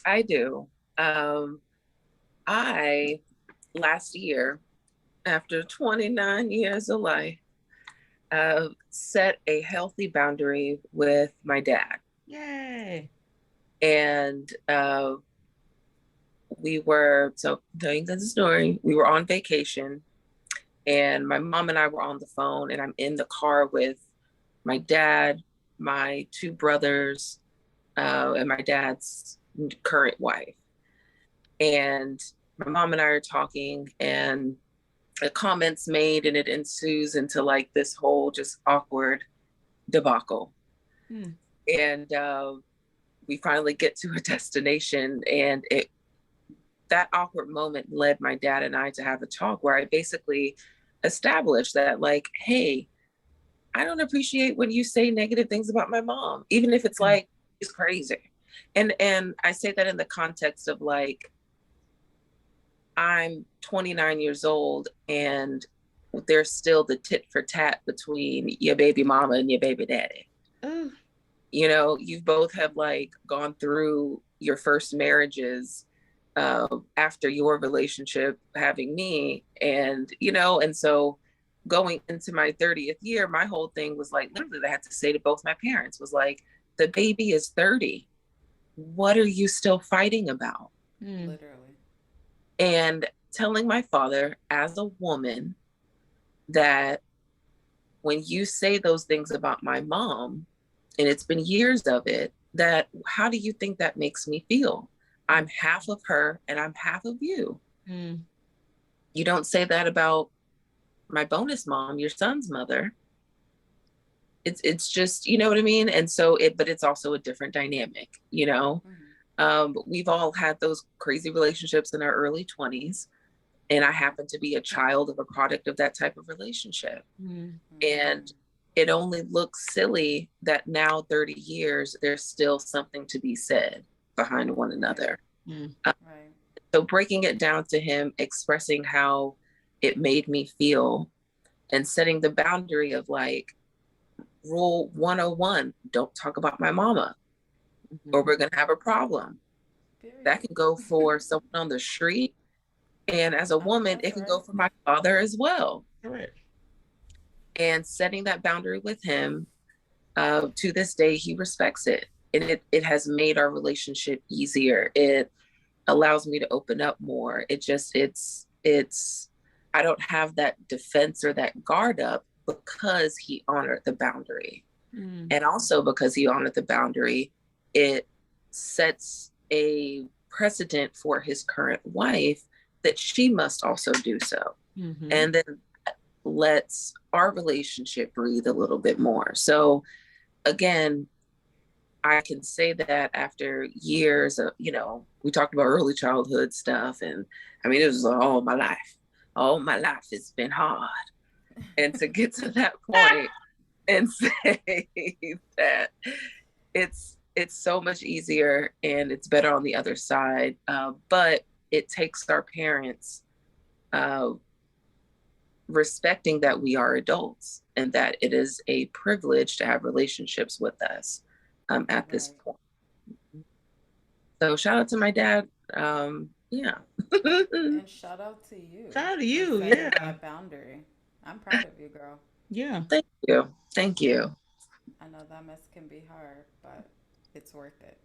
I do. Um, I, last year, after 29 years of life, set a healthy boundary with my dad. Yay. And we were, so telling the story, we were on vacation and my mom and I were on the phone, and I'm in the car with my dad, my two brothers, and my dad's current wife. And my mom and I are talking, and a comment's made, and it ensues into like this whole just awkward debacle. And we finally get to a destination, and that awkward moment led my dad and I to have a talk where I basically established that, like, hey, I don't appreciate when you say negative things about my mom, even if it's like, she's crazy. And I say that in the context of like, I'm 29 years old and there's still the tit for tat between your baby mama and your baby daddy. You know, you both have like gone through your first marriages after your relationship having me, and you know, and so going into my 30th year, my whole thing was like, literally I had to say to both my parents was like, the baby is 30, what are you still fighting about? Literally. And telling my father as a woman that when you say those things about my mom, and it's been years of it, that how do you think that makes me feel? I'm half of her and I'm half of you. You don't say that about my bonus mom, your son's mother. It's just, you know what I mean? And so but it's also a different dynamic, you know? We've all had those crazy relationships in our early 20s. And I happen to be a child of a product of that type of relationship. And it only looks silly that now 30 years, there's still something to be said behind one another. Right. So breaking it down to him, expressing how it made me feel, and setting the boundary of like, rule 101, don't talk about my mama, or we're going to have a problem. Period. That can go for someone on the street. And as a woman, it can go for my father as well. Correct. And setting that boundary with him, to this day, he respects it. And it has made our relationship easier. It allows me to open up more. I don't have that defense or that guard up because he honored the boundary. And also because he honored the boundary, it sets a precedent for his current wife that she must also do so. And then lets our relationship breathe a little bit more. So again, I can say that after years of, you know, we talked about early childhood stuff, and I mean, it was all my life. All my life it's been hard. And to get to that point and say that it's so much easier and it's better on the other side. But it takes our parents respecting that we are adults and that it is a privilege to have relationships with us at this point. So shout out to my dad. Yeah. And shout out to you. Shout out to you. For setting Yeah. that boundary. I'm proud of you, girl. Yeah. Thank you. Thank you. I know that mess can be hard, but it's worth it.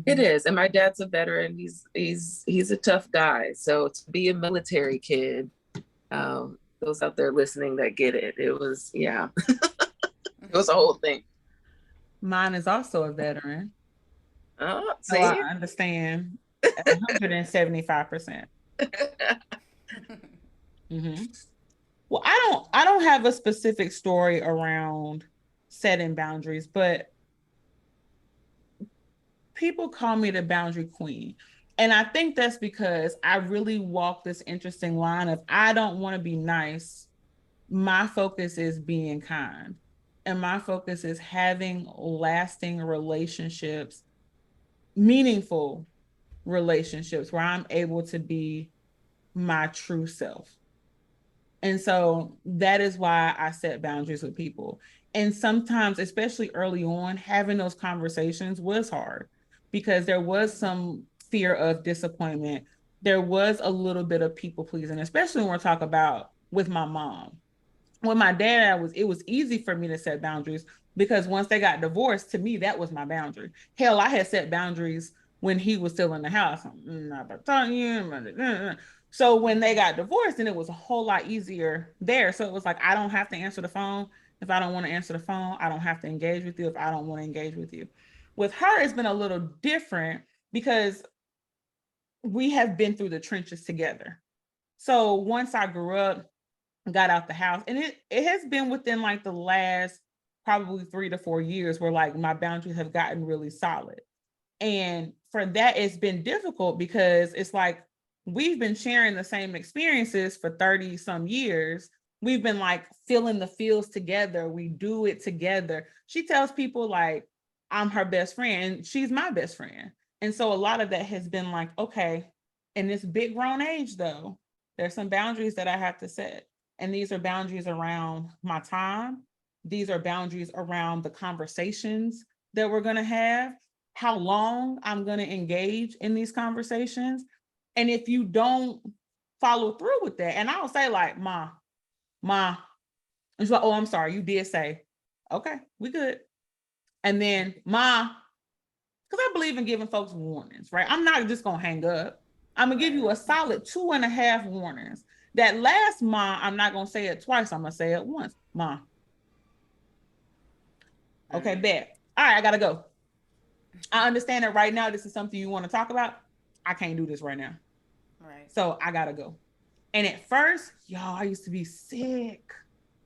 It is. And my dad's a veteran. He's a tough guy. So to be a military kid, those out there listening that get it, it was, yeah. It was a whole thing. Mine is also a veteran. Oh, so I understand 175%. Well, I don't have a specific story around setting boundaries, but people call me the boundary queen. And I think that's because I really walk this interesting line of, I don't want to be nice. My focus is being kind. And my focus is having lasting relationships, meaningful relationships where I'm able to be my true self. And so that is why I set boundaries with people. And sometimes, especially early on, having those conversations was hard because there was some fear of disappointment. There was a little bit of people pleasing, especially when we're talking about with my mom. With my dad, it was easy for me to set boundaries because once they got divorced, to me, that was my boundary. Hell, I had set boundaries when he was still in the house. I'm not about to talk to you. So when they got divorced, then it was a whole lot easier there. So it was like, I don't have to answer the phone. If I don't want to answer the phone, I don't have to engage with you if I don't want to engage with you. With her, it's been a little different because we have been through the trenches together. So once I grew up, got out the house, and it has been within like the last probably 3 to 4 years where like my boundaries have gotten really solid. And for that, it's been difficult because it's like we've been sharing the same experiences for 30 some years. We've been like feeling the feels together. We do it together. She tells people like I'm her best friend, and she's my best friend. And so a lot of that has been like, okay, in this big grown age, though, there's some boundaries that I have to set. And these are boundaries around my time. These are boundaries around the conversations that we're going to have, how long I'm going to engage in these conversations. And if you don't follow through with that, and I'll say like, ma, and she's like, oh, I'm sorry, you did say, okay, we good. And then ma, because I believe in giving folks warnings, right? I'm not just gonna hang up. I'm gonna give you a Right. solid 2.5 warnings. That last ma, I'm not gonna say it twice. I'm gonna say it once. Ma, okay, Mm. bet. All right, I gotta go. I understand that right now this is something you want to talk about. I can't do this right now. Right. So I gotta go. And at first, y'all, I used to be sick.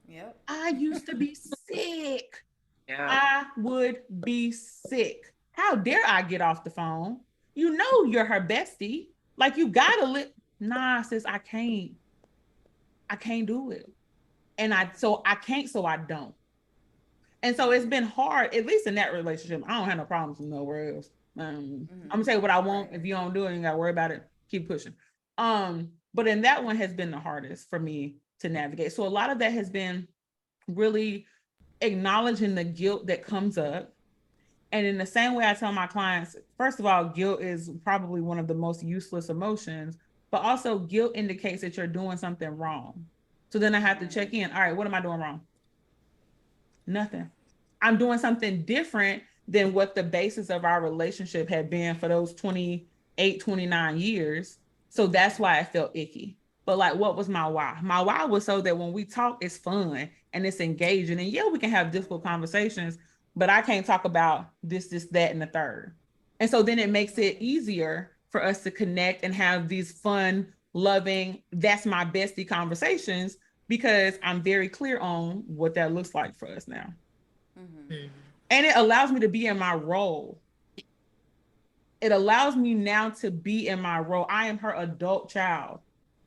Yep. I used to be sick. Yeah. I would be sick. How dare I get off the phone? You know you're her bestie. Like you gotta nah, sis, I can't. I can't do it. And I can't, so I don't. And so it's Mm-hmm. been hard, at least in that relationship. I don't have no problems nowhere else. I'm gonna Mm-hmm. tell you what I want. Right. If you don't do it, you gotta worry about it. Keep pushing. But in that one has been the hardest for me to navigate. So a lot of that has been really acknowledging the guilt that comes up. And in the same way I tell my clients, first of all, guilt is probably one of the most useless emotions, but also guilt indicates that you're doing something wrong. So then I have to Right. check in. All right, what am I doing wrong? Nothing. I'm doing something different than what the basis of our relationship had been for those 28, 29 years. So that's why it felt icky. But like, what was my why? My why was so that when we talk, it's fun and it's engaging. And yeah, we can have difficult conversations, but I can't talk about this, that, and the third. And so then it makes it Right. easier for us to connect and have these fun, loving, that's my bestie conversations because I'm very clear on what that looks like for us now. Mm-hmm. Mm. And it allows me to be in my role. It allows me now to be in my role. I am her adult child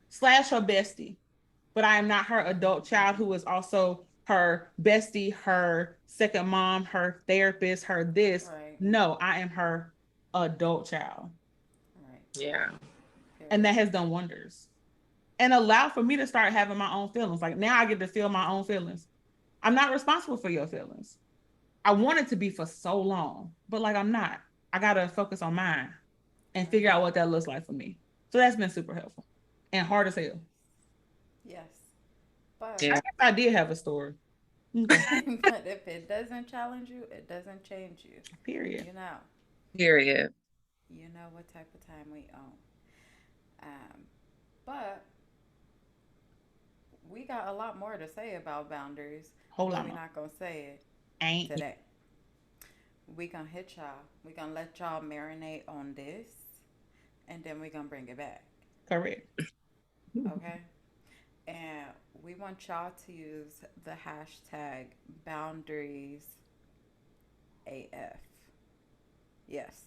slash her bestie, but I am not her adult child who is also her bestie, her second mom, her therapist, her this. Right. No, I am her adult child. Right. Yeah. And that Period. has done wonders and allowed for me to start having my own feelings. Like now I get to feel my own feelings. I'm not responsible for your feelings. I wanted to be for so long, but like I'm not. I gotta focus on mine and figure Right. out what that looks like for me. So that's been super helpful and hard as hell. Yes. But I Yeah. guess I did have a story. Okay. but if it doesn't challenge you, it doesn't change you. Period. You know. Period. You know what type of time we own. Um, but we got a lot more to say about boundaries, Whole but lot we're more. not gonna say it Ain't today. We gonna hit y'all. We gonna let y'all marinate on this, and then we gonna bring it back. correct. Okay. And we want y'all to use the hashtag boundaries AF. Yes,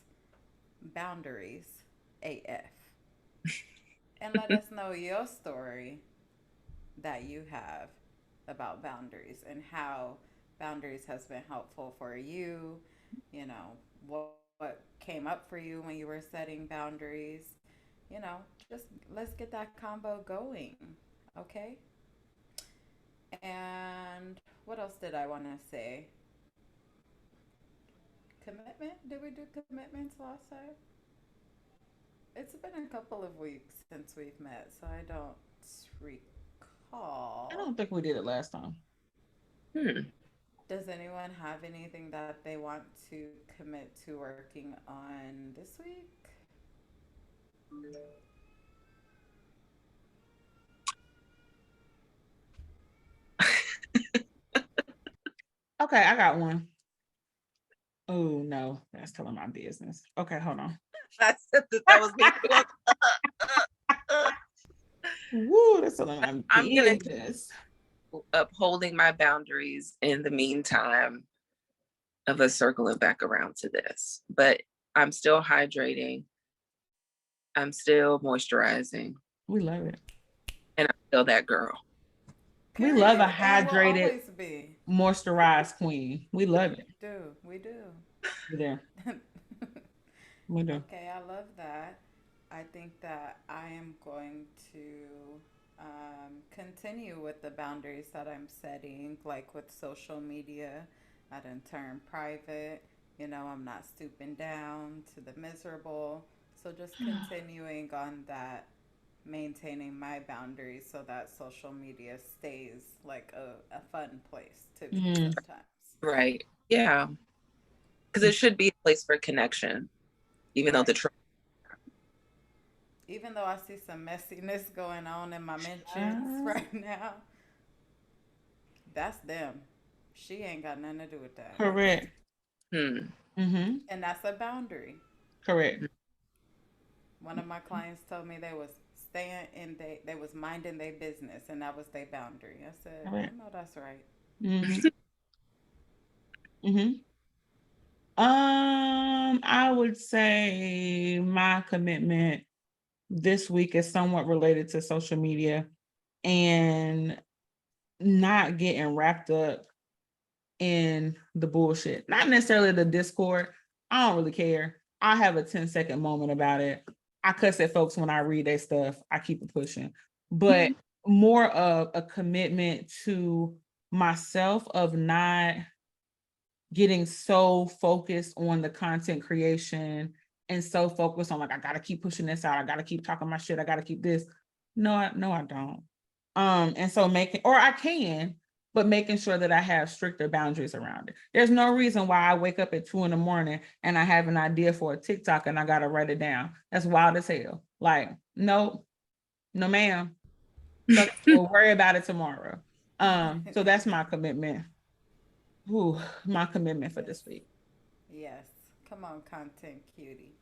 boundaries AF. And let us know your story that you have about boundaries and how boundaries has been helpful for you. You know, what came up for you when you were setting boundaries. You know, just let's get that combo going. Okay? And what else did I want to say? Commitment? Did we do commitments last time? It's been a couple of weeks since we've met, so I don't I recall. don't think we did it last time. Hmm. Does anyone have anything that they want to commit to working on this week? Okay, I got one. Oh no, that's telling my business. Okay, hold on. I said that was me. Woo, that's telling my I'm gonna business. upholding my boundaries in the meantime of us circling back around to this. But I'm still hydrating. I'm still moisturizing. We love it. And I'm still that girl. We love a Period. And will hydrated, always be. moisturized queen. We love it. Do. We do. We there. We do. Okay, I love that. I think that I am going to continue with the boundaries that I'm setting, like with social media. I done turn private. You know, I'm not stooping down to the miserable. So just continuing on that, maintaining my boundaries so that social media stays like a fun place to be Mm. sometimes. Right. Yeah. Because it should be a place for connection, even though Right. the Even though I see some messiness going on in my mentions Uh, right now, that's them. She ain't got nothing to do with that. correct. hmm. Mm-hmm. And that's a boundary. Correct. One of my clients told me they was staying in they was minding their business and that was their boundary. I said, I Correct. know that's right. Mm-hmm. Mm-hmm. I would say my commitment this week is somewhat related to social media and not getting wrapped up in the bullshit. Not necessarily the Discord. I don't really care. I have a 10-second moment about it. I cuss at folks when I read their stuff. I keep it pushing. But more of a commitment to myself of not getting so focused on the content creation and so focused on like I gotta keep pushing this out, I gotta keep talking my shit, I gotta keep this. No, I don't. And so making, or I can, but making sure that I have stricter boundaries around it. There's no reason why I wake up at 2 a.m. and I have an idea for a TikTok and I gotta write it down. That's wild as hell. Like, no, no, ma'am. We'll worry about it tomorrow. So that's my commitment. Ooh, my commitment for Yes. this week. Yes. Come on, content cutie.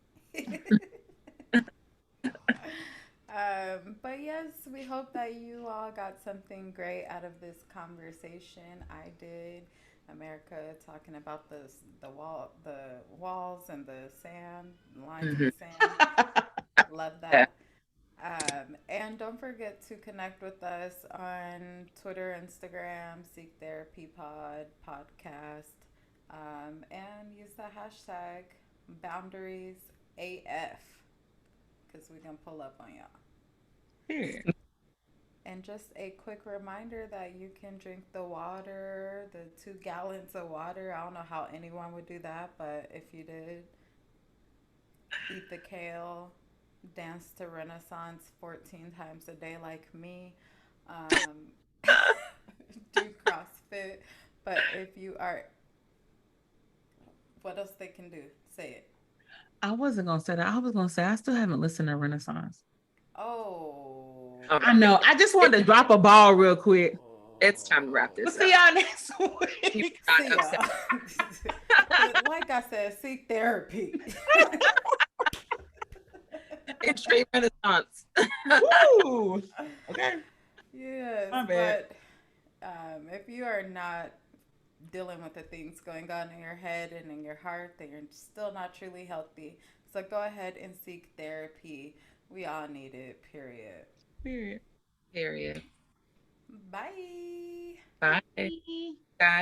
But yes, we hope that you all got something great out of this conversation. I did. America talking about the walls and the sand, lines in Mhm. the sand. Love Yeah. that. And don't forget to connect with us on Twitter, Instagram, Seek Therapy Pod, podcast, and use the hashtag boundaries AF because we're going to pull up on y'all. Here. And just a quick reminder that you can drink the water, the 2 gallons of water. I don't know how anyone would do that, but if you did, eat the kale, dance to Renaissance 14 times a day like me, do CrossFit. But if you are, what else they can do? Say it. I wasn't gonna say that. I was gonna say I still haven't listened to Renaissance. Oh. All I right. know. I just wanted to drop a ball real quick. It's time to wrap We'll this see up. y'all next You're week. not See upset. ya. But like I said, seek therapy. Extreme Renaissance. Woo! Okay. Yes, My bad. but if you are not dealing with the things going on in your head and in your heart, then you're still not truly healthy. So go ahead and seek therapy. We all need it, period. Period. Period. Bye. Bye. Bye.